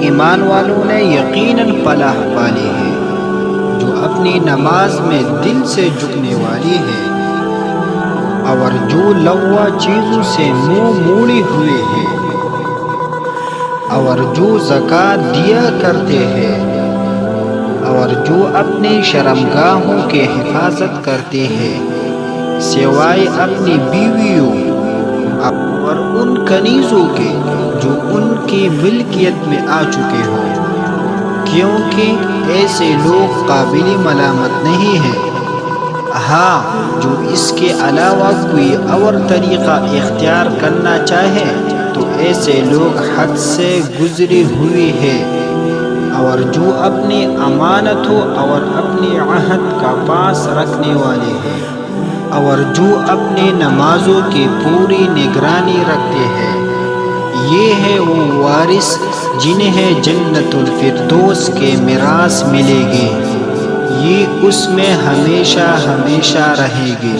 ایمان والوں نے یقیناً فلاح پالی ہے، جو اپنی نماز میں دل سے جھکنے والی ہے اور جو لغو چیزوں سے منہ موڑے ہوئے ہے اور جو زکوٰۃ دیا کرتے ہیں اور جو اپنی شرمگاہوں کے حفاظت کرتے ہیں سوائے اپنی بیویوں اور ان کنیزوں کے جو ان کی ملکیت میں آ چکے ہوں، کیونکہ ایسے لوگ قابل ملامت نہیں ہیں۔ ہاں، جو اس کے علاوہ کوئی اور طریقہ اختیار کرنا چاہے تو ایسے لوگ حد سے گزرے ہوئے ہیں، اور جو اپنی امانتوں اور اپنے عہد کا پاس رکھنے والے ہیں اور جو اپنی نمازوں کی پوری نگرانی رکھتے ہیں، یہ ہے وہ وارث جنہیں جنت الفردوس کے میراث ملے گی، یہ اس میں ہمیشہ ہمیشہ رہیں گے۔